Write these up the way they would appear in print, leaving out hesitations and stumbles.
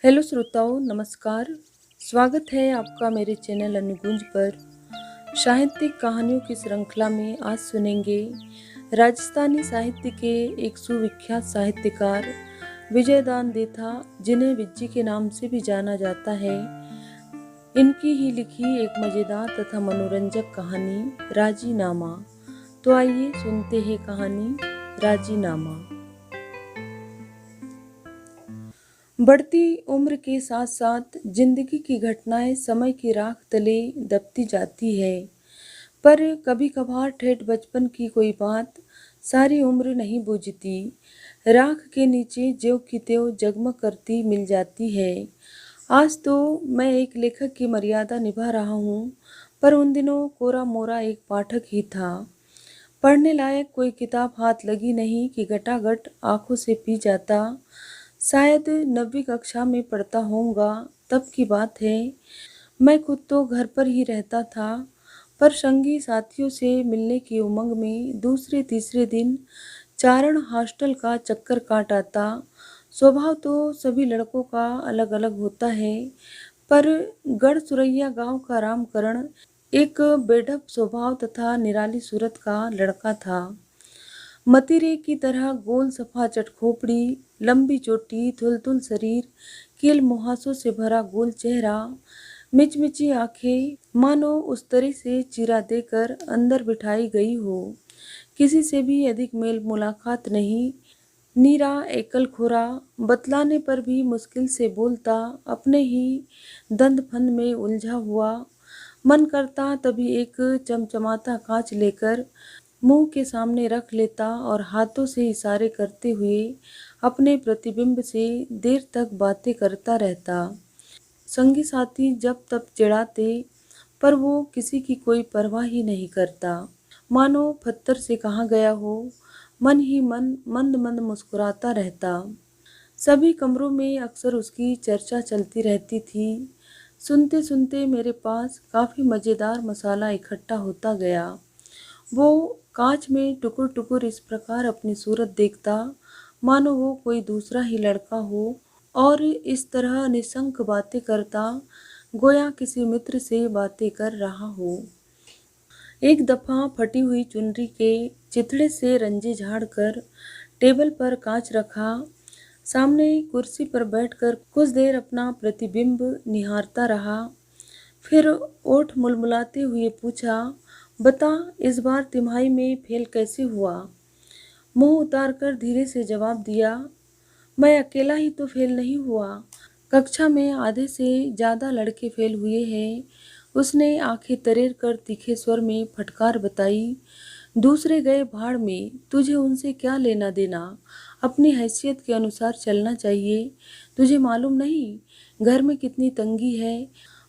Hello श्रोताओं, नमस्कार। स्वागत है आपका मेरे चैनल अनुगुंज पर। साहित्यिक कहानियों की श्रृंखला में आज सुनेंगे राजस्थानी साहित्य के एक सुविख्यात साहित्यकार विजयदान देथा, जिन्हें विज्जी के नाम से भी जाना जाता है। इनकी ही लिखी एक मज़ेदार तथा मनोरंजक कहानी राजीनामा। तो आइए सुनते हैं कहानी राजीनामा। बढ़ती उम्र के साथ साथ जिंदगी की घटनाएं समय की राख तले दबती जाती है, पर कभी कभार ठेठ बचपन की कोई बात सारी उम्र नहीं बूझती। राख के नीचे ज्यों की त्यों जगमग करती मिल जाती है। आज तो मैं एक लेखक की मर्यादा निभा रहा हूँ, पर उन दिनों कोरा मोरा एक पाठक ही था। पढ़ने लायक कोई किताब हाथ लगी नहीं कि घटाघट आंखों से पी जाता। शायद 9वीं कक्षा में पढ़ता होऊंगा, तब की बात है। मैं खुद तो घर पर ही रहता था, पर संगी साथियों से मिलने की उमंग में दूसरे तीसरे दिन चारण हॉस्टल का चक्कर काट आता। स्वभाव तो सभी लड़कों का अलग अलग होता है, पर गढ़ सुरैया गांव का रामकरण एक बेढप स्वभाव तथा निराली सूरत का लड़का था। मतीरे की तरह गोल सफा चटखोपड़ी, लंबी चोटी, थुलथुल शरीर, कील मुहासों से भरा गोल चेहरा, मिचमिची आंखें, मानो उस तरह से चीरा देकर अंदर बिठाई गई हो। किसी से भी अधिक मेल मुलाकात नहीं, नीरा एकल खोरा, बतलाने पर भी मुश्किल से बोलता, अपने ही दंद फंद में उलझा हुआ। मन करता तभी एक चमचमाता कांच लेकर मुंह के सामने रख लेता और हाथों से इशारे करते हुए अपने प्रतिबिंब से देर तक बातें करता रहता। संगी साथी जब तब चिढ़ाते, पर वो किसी की कोई परवाह ही नहीं करता, मानो पत्थर से कहा गया हो। मन ही मन मंद मंद मुस्कुराता रहता। सभी कमरों में अक्सर उसकी चर्चा चलती रहती थी। सुनते सुनते मेरे पास काफ़ी मज़ेदार मसाला इकट्ठा होता गया। वो कांच में टुकुर टुकुर इस प्रकार अपनी सूरत देखता, मानो वो कोई दूसरा ही लड़का हो, और इस तरह निशंक बातें करता, गोया किसी मित्र से बातें कर रहा हो। एक दफा फटी हुई चुनरी के चिथड़े से रंजे झाड़कर टेबल पर कांच रखा, सामने कुर्सी पर बैठकर कुछ देर अपना प्रतिबिंब निहारता रहा। फिर ओठ मुलमुलाते हुए पूछा, बता, इस बार तिमाही में फेल कैसे हुआ? मुंह उतारकर धीरे से जवाब दिया, मैं अकेला ही तो फेल नहीं हुआ, कक्षा में आधे से ज़्यादा लड़के फेल हुए हैं। उसने आंखें तरेर कर तीखे स्वर में फटकार बताई, दूसरे गए भाड़ में, तुझे उनसे क्या लेना देना? अपनी हैसियत के अनुसार चलना चाहिए। तुझे मालूम नहीं घर में कितनी तंगी है?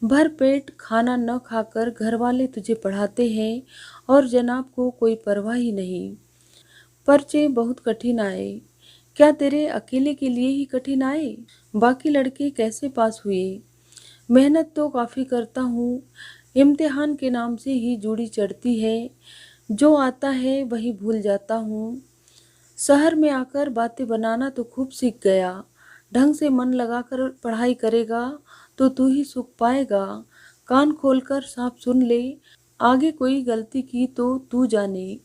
भर पेट खाना न खाकर घर वाले तुझे पढ़ाते हैं और जनाब को कोई परवाह ही नहीं। पर्चे बहुत कठिन आए। क्या तेरे अकेले के लिए ही कठिन आए? बाकी लड़के कैसे पास हुए? मेहनत तो काफ़ी करता हूँ, इम्तिहान के नाम से ही जूड़ी चढ़ती है, जो आता है वही भूल जाता हूँ। शहर में आकर बातें बनाना तो खूब सीख गया। ढंग से मन लगाकर पढ़ाई करेगा तो तू ही सुख पाएगा। कान खोलकर साफ सुन ले, आगे कोई गलती की तो तू जाने।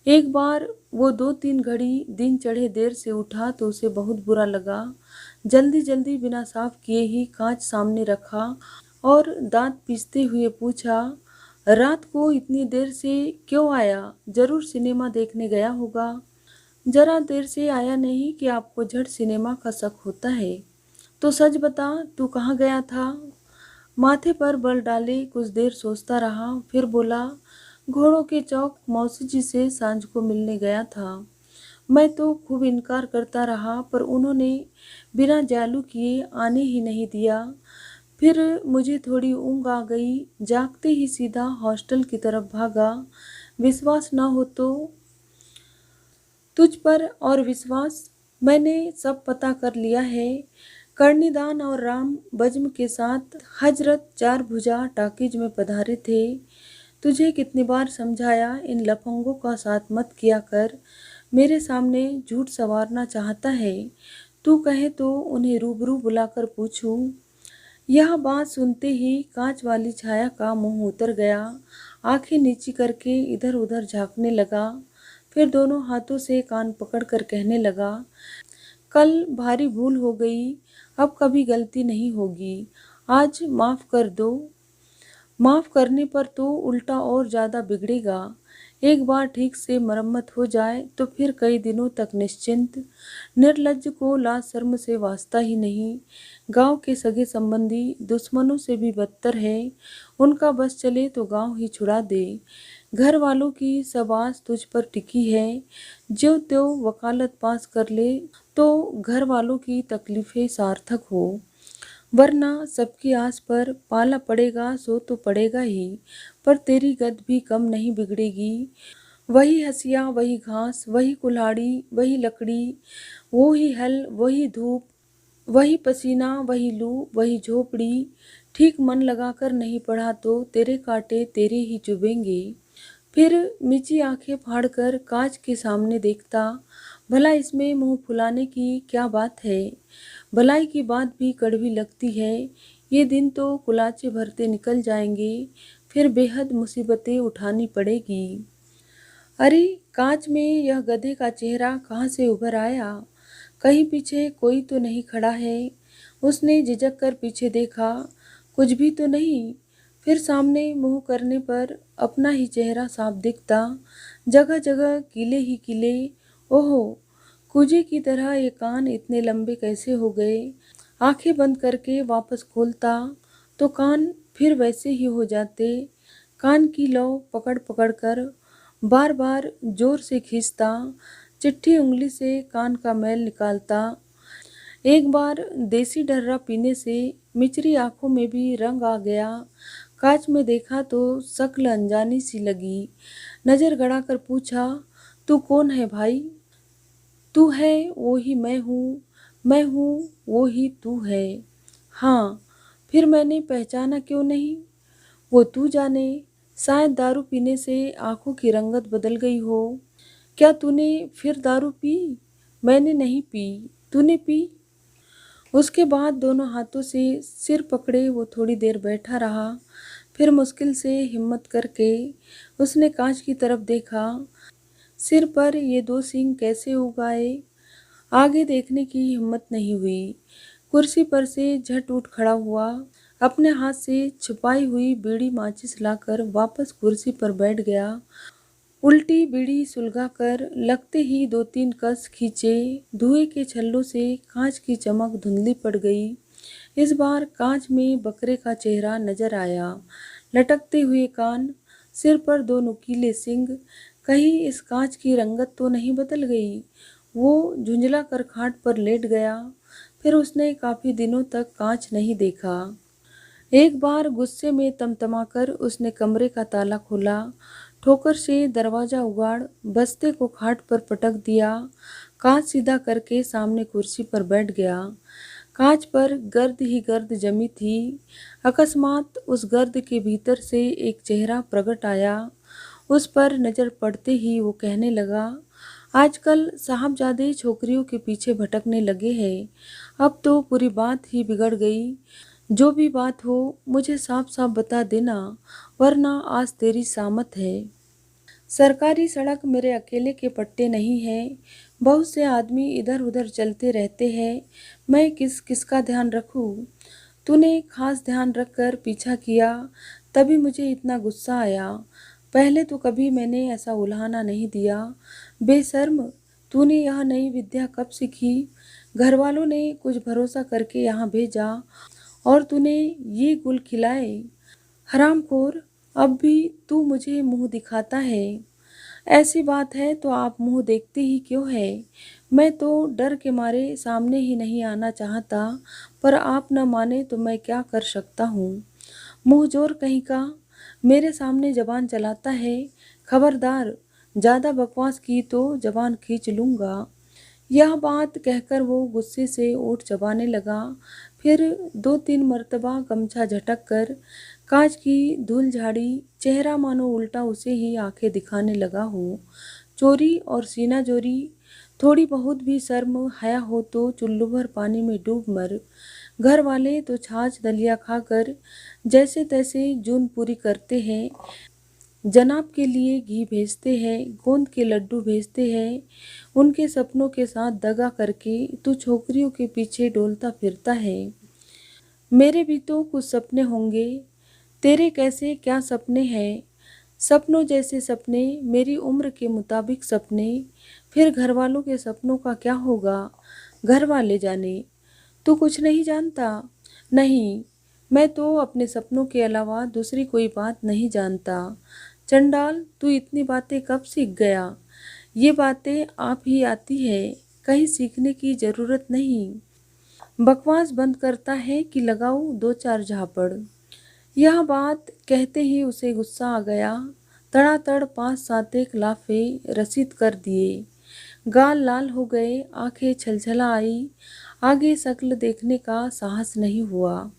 एक बार वो 2-3 घड़ी दिन चढ़े देर से उठा तो उसे बहुत बुरा लगा। जल्दी जल्दी बिना साफ किए ही कांच सामने रखा और दांत पीसते हुए पूछा, रात को इतनी देर से क्यों आया? जरूर सिनेमा देखने गया होगा। जरा देर से आया नहीं कि आपको झट सिनेमा का शक होता है। तो सच बता, तू कहाँ गया था? माथे पर बल डाले कुछ देर सोचता रहा, फिर बोला, घोड़ों के चौक मौसी जी से सांझ को मिलने गया था। मैं तो खूब इनकार करता रहा, पर उन्होंने बिना जालू किए आने ही नहीं दिया। फिर मुझे थोड़ी ऊँघ आ गई, जागते ही सीधा हॉस्टल की तरफ भागा। विश्वास ना हो तो तुझ पर और विश्वास, मैंने सब पता कर लिया है। कर्णिदान और राम बज्म के साथ हजरत चार भुजा टाकीज में पधारे थे। तुझे कितनी बार समझाया, इन लफंगों का साथ मत किया कर। मेरे सामने झूठ संवारना चाहता है। तू कहे तो उन्हें रूबरू बुलाकर पूछूं। यह बात सुनते ही कांच वाली छाया का मुंह उतर गया, आंखें नीची करके इधर उधर झांकने लगा। फिर दोनों हाथों से कान पकड़कर कहने लगा, कल भारी भूल हो गई, अब कभी गलती नहीं होगी, आज माफ कर दो। माफ करने पर तो उल्टा और ज्यादा बिगड़ेगा। एक बार ठीक से मरम्मत हो जाए तो फिर कई दिनों तक निश्चिंत। निर्लज्ज को लाज शर्म से वास्ता ही नहीं। गांव के सगे संबंधी दुश्मनों से भी बदतर है। उनका बस चले तो गांव ही छुड़ा दे। घर वालों की सब आस तुझ पर टिकी है। जो त्यो वकालत पास कर ले तो घर वालों की तकलीफें सार्थक हो, वरना सबकी आस पर पाला पड़ेगा सो तो पड़ेगा ही, पर तेरी गत भी कम नहीं बिगड़ेगी। वही हंसिया, वही घास, वही कुल्हाड़ी, वही लकड़ी, वो ही हल, वही धूप, वही पसीना, वही लू, वही झोपड़ी। ठीक मन लगाकर नहीं पढ़ा तो तेरे कांटे तेरे ही चुभेंगे। फिर मिची आंखें फाड़कर कांच के सामने देखता, भला इसमें मुंह फुलाने की क्या बात है। भलाई की बात भी कड़वी लगती है। ये दिन तो कुलाचे भरते निकल जाएंगे, फिर बेहद मुसीबतें उठानी पड़ेगी। अरे, कांच में यह गधे का चेहरा कहाँ से उभर आया। कहीं पीछे कोई तो नहीं खड़ा है। उसने झिझक कर पीछे देखा, कुछ भी तो नहीं। फिर सामने मुंह करने पर अपना ही चेहरा साफ दिखता, जगह जगह कीले ही कीले। ओहो, कुजे की तरह ये कान इतने लंबे कैसे हो गए। आंखें बंद करके वापस खोलता तो कान फिर वैसे ही हो जाते। कान की लौ पकड़ पकड़ कर बार बार जोर से खींचता, चिट्ठी उंगली से कान का मैल निकालता। एक बार देसी डर्रा पीने से मिचरी आंखों में भी रंग आ गया। कांच में देखा तो शक्ल अनजानी सी लगी। नजर गड़ाकर पूछा, तू कौन है भाई। तू है वो ही मैं हूँ, मैं हूँ वो ही तू है। हाँ, फिर मैंने पहचाना क्यों नहीं। वो तू जाने, शायद दारू पीने से आंखों की रंगत बदल गई हो। क्या तूने फिर दारू पी। मैंने नहीं पी, तूने पी। उसके बाद दोनों हाथों से सिर पकड़े वो थोड़ी देर बैठा रहा। फिर मुश्किल से हिम्मत करके उसने कांच की तरफ देखा। सिर पर ये दो सींग कैसे उगाए। आगे देखने की हिम्मत नहीं हुई। कुर्सी पर से झट उठ खड़ा हुआ, अपने हाथ से छुपाई हुई बीड़ी माचिस लाकर वापस कुर्सी पर बैठ गया। उल्टी बीड़ी सुलगाकर लगते ही दो तीन कस खींचे। धुएं के छल्लों से कांच की चमक धुंधली पड़ गई। इस बार कांच में बकरे का चेहरा नजर आया, लटकते हुए कान, सिर पर दो नुकीले सींग। कहीं इस कांच की रंगत तो नहीं बदल गई। वो झुंझला कर खाट पर लेट गया। फिर उसने काफी दिनों तक कांच नहीं देखा। एक बार गुस्से में तमतमाकर उसने कमरे का ताला खोला, ठोकर से दरवाजा उगाड़ बस्ते को खाट पर पटक दिया। कांच सीधा करके सामने कुर्सी पर बैठ गया। कांच पर गर्द ही गर्द जमी थी। अकस्मात उस गर्द के भीतर से एक चेहरा प्रकट आया। उस पर नजर पड़ते ही वो कहने लगा, आजकल साहबजादे छोकरियों के पीछे भटकने लगे हैं। अब तो पूरी बात ही बिगड़ गई। जो भी बात हो मुझे साफ साफ बता देना, वरना आज तेरी सामत है। सरकारी सड़क मेरे अकेले के पट्टे नहीं है। बहुत से आदमी इधर उधर चलते रहते हैं। मैं किस किसका ध्यान रखूं। तूने खास ध्यान रखकर पीछा किया, तभी मुझे इतना गुस्सा आया। पहले तो कभी मैंने ऐसा उल्हाना नहीं दिया। बेशर्म, तूने यह नई विद्या कब सीखी। घर वालों ने कुछ भरोसा करके यहाँ भेजा और तूने ये गुल खिलाए। हरामखोर, अब भी तू मुझे मुंह दिखाता है। ऐसी बात है तो आप मुंह देखते ही क्यों है। मैं तो डर के मारे सामने ही नहीं आना चाहता, पर आप न माने तो मैं क्या कर सकता हूँ। मुंह जोर कहीं का, मेरे सामने जबान चलाता है। खबरदार, ज़्यादा बकवास की तो जबान खींच लूँगा। यह बात कहकर वो गुस्से से ओठ चबाने लगा। फिर दो तीन मर्तबा गमछा झटक कर कांच की धूल झाड़ी, चेहरा मानो उल्टा उसे ही आंखें दिखाने लगा हो। चोरी और सीना जोरी, थोड़ी बहुत भी शर्म हया हो तो चुल्लू भर पानी में डूब मर। घर वाले तो छाछ दलिया खाकर जैसे तैसे जून पूरी करते हैं। जनाब के लिए घी भेजते हैं, गोंद के लड्डू भेजते हैं। उनके सपनों के साथ दगा करके तू छोकरियों के पीछे डोलता फिरता है। मेरे भी तो कुछ सपने होंगे, तेरे कैसे क्या सपने हैं। सपनों जैसे सपने, मेरी उम्र के मुताबिक सपने। फिर घर वालों के सपनों का क्या होगा, घर वाले जाने। तू कुछ नहीं जानता? नहीं, मैं तो अपने सपनों के अलावा दूसरी कोई बात नहीं जानता। चंडाल, तू इतनी बातें कब सीख गया? ये बातें आप ही आती है, कहीं सीखने की ज़रूरत नहीं। बकवास बंद करता है कि लगाऊं दो चार झापड़। यह बात कहते ही उसे गुस्सा आ गया। तड़ातड़ 5-7 एक लाफे रसीद कर दिए। गाल लाल हो गए, आंखें छलछला आई। आगे शक्ल देखने का साहस नहीं हुआ।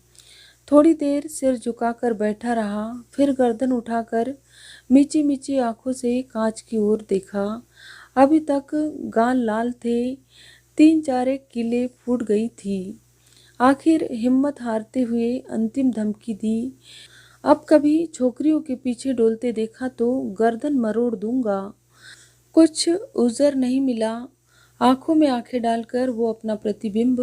थोड़ी देर सिर झुकाकर बैठा रहा, फिर गर्दन उठाकर मीची मीची आंखों से कांच की ओर देखा। अभी तक गाल लाल थे, 3-4 एक कीले फूट गई थी। आखिर हिम्मत हारते हुए अंतिम धमकी दी, अब कभी छोकरियों के पीछे डोलते देखा तो गर्दन मरोड़ दूंगा। कुछ उज़र नहीं मिला। आंखों में आंखें डालकर वो अपना प्रतिबिंब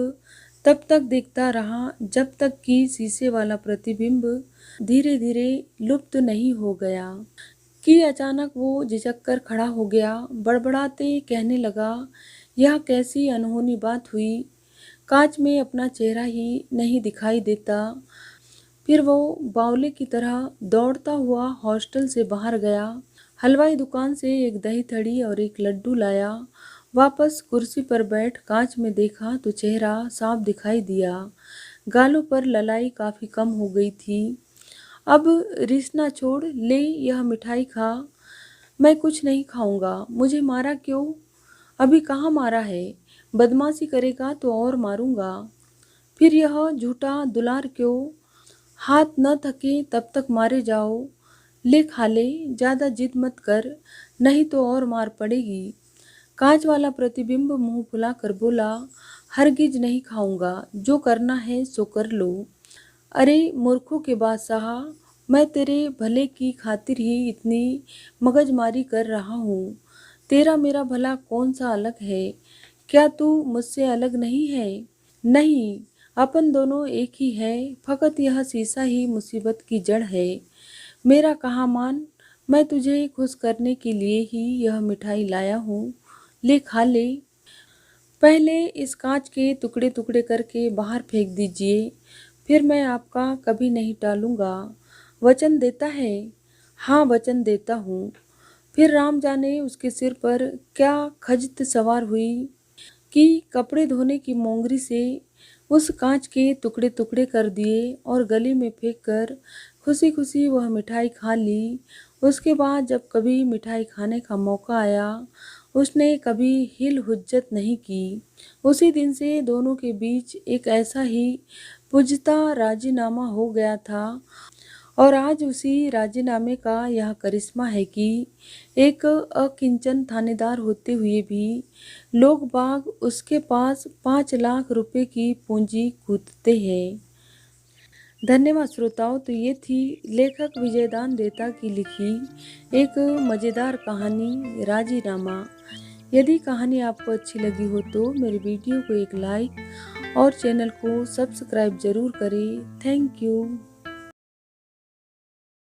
तब तक देखता रहा जब तक कि शीशे वाला प्रतिबिंब धीरे धीरे लुप्त नहीं हो गया। कि अचानक वो झिझक कर खड़ा हो गया, बड़बड़ाते कहने लगा, यह कैसी अनहोनी बात हुई। कांच में अपना चेहरा ही नहीं दिखाई देता। फिर वो बावले की तरह दौड़ता हुआ हॉस्टल से बाहर गया। हलवाई दुकान से एक दही थड़ी और एक लड्डू लाया। वापस कुर्सी पर बैठ कांच में देखा तो चेहरा साफ दिखाई दिया। गालों पर ललाई काफ़ी कम हो गई थी। अब रिसना छोड़, ले यह मिठाई खा। मैं कुछ नहीं खाऊंगा। मुझे मारा क्यों? अभी कहाँ मारा है? बदमाशी करेगा तो और मारूंगा। फिर यह झूठा दुलार क्यों? हाथ न थके तब तक मारे जाओ। ले खा ले, ज़्यादा जिद मत कर, नहीं तो और मार पड़ेगी। कांच वाला प्रतिबिंब मुंह फुला कर बोला, हरगिज नहीं खाऊंगा, जो करना है सो कर लो। अरे मूर्खों के बादशाह, मैं तेरे भले की खातिर ही इतनी मगजमारी कर रहा हूँ। तेरा मेरा भला कौन सा अलग है? क्या तू मुझसे अलग नहीं है? नहीं, अपन दोनों एक ही है, फकत यह शीशा ही मुसीबत की जड़ है। मेरा कहाँ मान, मैं तुझे खुश करने के लिए ही यह मिठाई लाया हूँ। ले खा ले। पहले इस कांच के टुकड़े टुकड़े करके बाहर फेंक दीजिए, फिर मैं आपका कभी नहीं टालूंगा। वचन देता है? हाँ, वचन देता हूँ। फिर राम जाने उसके सिर पर क्या खजत सवार हुई कि कपड़े धोने की मोंगरी से उस कांच के टुकड़े टुकड़े कर दिए और गले में फेंक कर खुशी खुशी वह मिठाई खा ली। उसके बाद जब कभी मिठाई खाने का मौका आया, उसने कभी हिल हुज्जत नहीं की। उसी दिन से दोनों के बीच एक ऐसा ही पुजता राजीनामा हो गया था। और आज उसी राजीनामे का यह करिश्मा है कि एक अकिंचन थानेदार होते हुए भी लोग बाग उसके पास 5 लाख रुपए की पूंजी कूदते हैं। धन्यवाद श्रोताओं। तो ये थी लेखक विजयदान देता की लिखी एक मज़ेदार कहानी राजीनामा। यदि कहानी आपको अच्छी लगी हो तो मेरे वीडियो को एक लाइक और चैनल को सब्सक्राइब जरूर करें। Thank you.